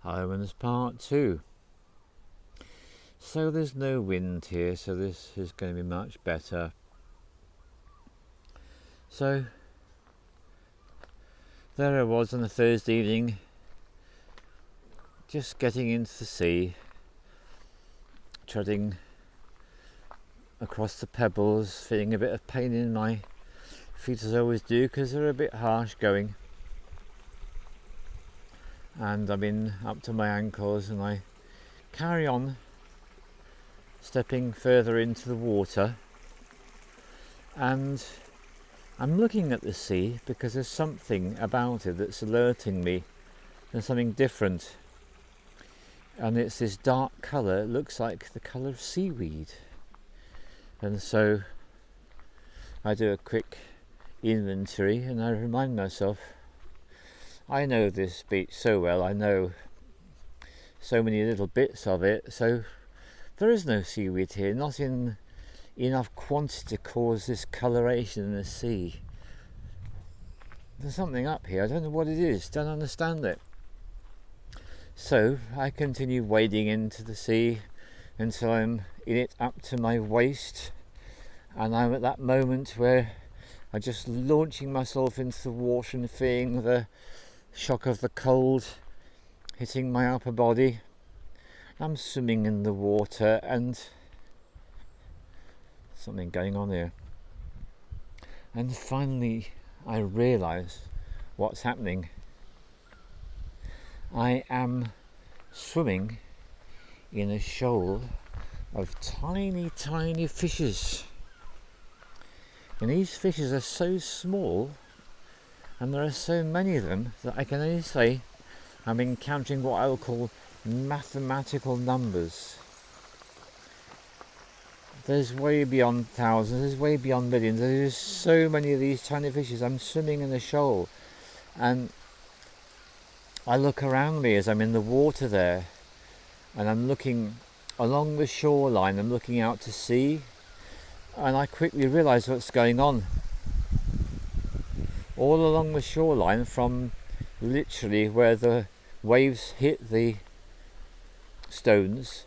Omen's part 2. So there's no wind here, so this is going to be much better. So there I was on a Thursday evening, just getting into the sea, treading across the pebbles, feeling a bit of pain in my feet as I always do because they're a bit harsh going, and I'm in up to my ankles, and I carry on stepping further into the water, and I'm looking at the sea because there's something about it that's alerting me. There's something different, and it's this dark colour. It looks like the colour of seaweed, and so I do a quick inventory and I remind myself, I know this beach so well, I know so many little bits of it, so there is no seaweed here, not in enough quantity to cause this coloration in the sea. There's something up here, I don't know what it is, don't understand it. So I continue wading into the sea until I'm in it up to my waist, and I'm at that moment where I'm just launching myself into the water and feeling the shock of the cold hitting my upper body. I'm swimming in the water and something going on here. And finally I realise what's happening. I am swimming in a shoal of tiny fishes. And these fishes are so small, and there are so many of them, that I can only say I'm encountering what I will call mathematical numbers. There's way beyond thousands, there's way beyond millions. There's so many of these tiny fishes. I'm swimming in a shoal, and I look around me as I'm in the water there, and I'm looking along the shoreline, I'm looking out to sea, and I quickly realise what's going on. All along the shoreline, from literally where the waves hit the stones,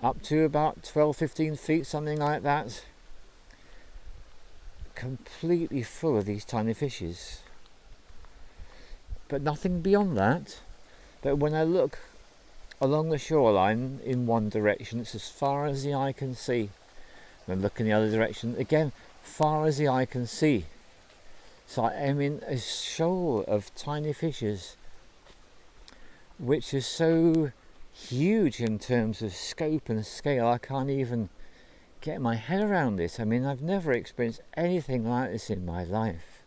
up to about 12-15 feet, something like that, completely full of these tiny fishes. But nothing beyond that. But when I look along the shoreline in one direction, it's as far as the eye can see. And look in the other direction, again, far as the eye can see. So I am in a shoal of tiny fishes, which is so huge in terms of scope and scale, I can't even get my head around it. I mean, I've never experienced anything like this in my life.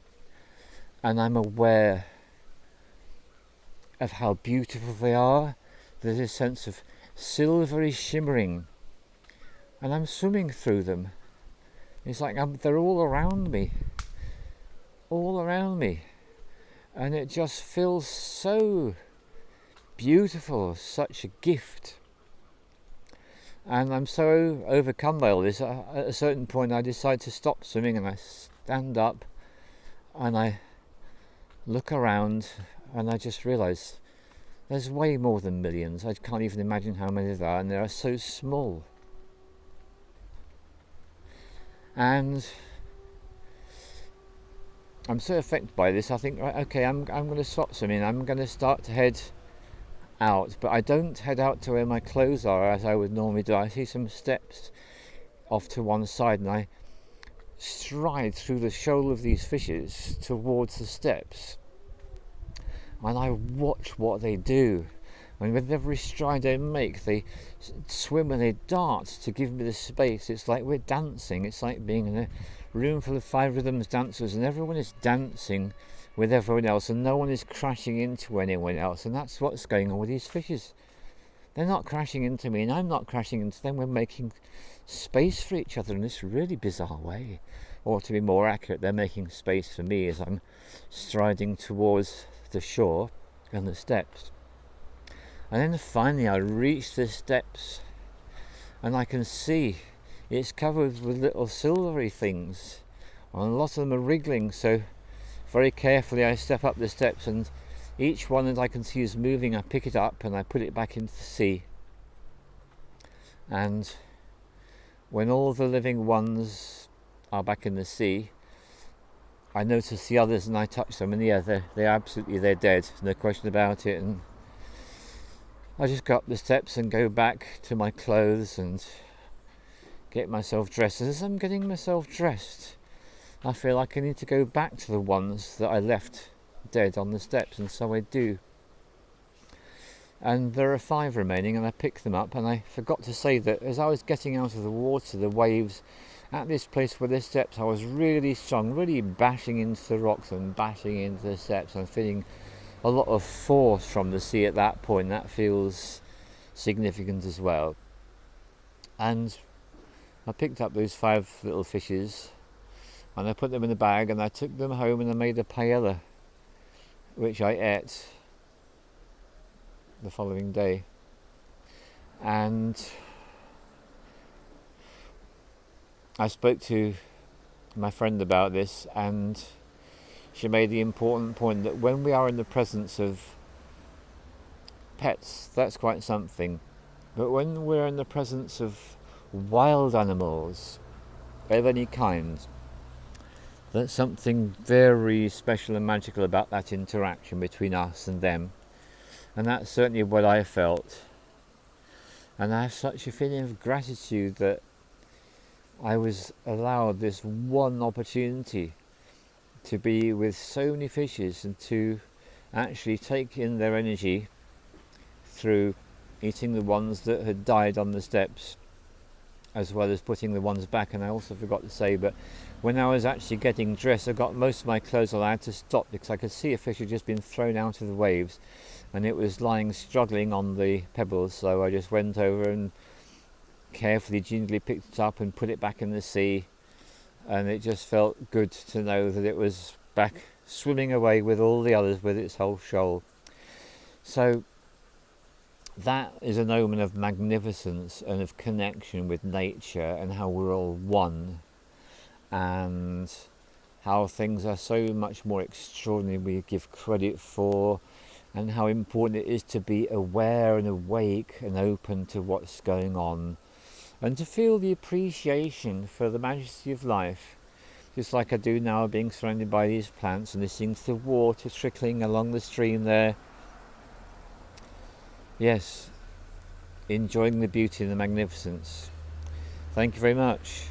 And I'm aware of how beautiful they are. There's a sense of silvery shimmering, and I'm swimming through them. It's like they're all around me, and it just feels so beautiful, such a gift. And I'm so overcome by all this, at a certain point I decide to stop swimming, and I stand up and I look around, and I just realise there's way more than millions. I can't even imagine how many there are, and they are so small. And I'm so affected by this, I think, right, okay, I'm going to stop swimming. I'm going to start to head out, but I don't head out to where my clothes are as I would normally do. I see some steps off to one side, and I stride through the shoal of these fishes towards the steps, and I watch what they do. And with every stride they make, they swim and they dart to give me the space. It's like we're dancing. It's like being in a room full of 5 rhythms dancers, and everyone is dancing with everyone else, and no one is crashing into anyone else. And that's what's going on with these fishes. They're not crashing into me, and I'm not crashing into them. We're making space for each other in this really bizarre way. Or to be more accurate, they're making space for me as I'm striding towards the shore and the steps. And then finally I reach the steps, and I can see it's covered with little silvery things, and a lot of them are wriggling. So very carefully I step up the steps, and each one that I can see is moving, I pick it up and I put it back into the sea. And when all the living ones are back in the sea, I notice the others and I touch them, and yeah, they're dead, no question about it. And I just go up the steps and go back to my clothes and get myself dressed. As I'm getting myself dressed, I feel like I need to go back to the ones that I left dead on the steps, and so I do. And there are 5 remaining, and I pick them up, and I forgot to say that as I was getting out of the water, the waves at this place where the steps, I was really strong, really bashing into the rocks and bashing into the steps. I'm feeling a lot of force from the sea at that point. That feels significant as well. And I picked up those 5 little fishes and I put them in a bag, and I took them home and I made a paella, which I ate the following day. And I spoke to my friend about this, and she made the important point that when we are in the presence of pets, that's quite something, but when we're in the presence of wild animals of any kind, there's something very special and magical about that interaction between us and them. And that's certainly what I felt. And I have such a feeling of gratitude that I was allowed this one opportunity to be with so many fishes and to actually take in their energy through eating the ones that had died on the steps, as well as putting the ones back. And I also forgot to say, but when I was actually getting dressed, I got most of my clothes on. I had to stop because I could see a fish had just been thrown out of the waves and it was lying struggling on the pebbles. So I just went over and carefully, gingerly picked it up and put it back in the sea. And it just felt good to know that it was back swimming away with all the others, with its whole shoal. So that is an omen of magnificence and of connection with nature, and how we're all one, and how things are so much more extraordinary than we give credit for, and how important it is to be aware and awake and open to what's going on, and to feel the appreciation for the majesty of life, just like I do now, being surrounded by these plants and listening to the water trickling along the stream there. Yes, enjoying the beauty and the magnificence. Thank you very much.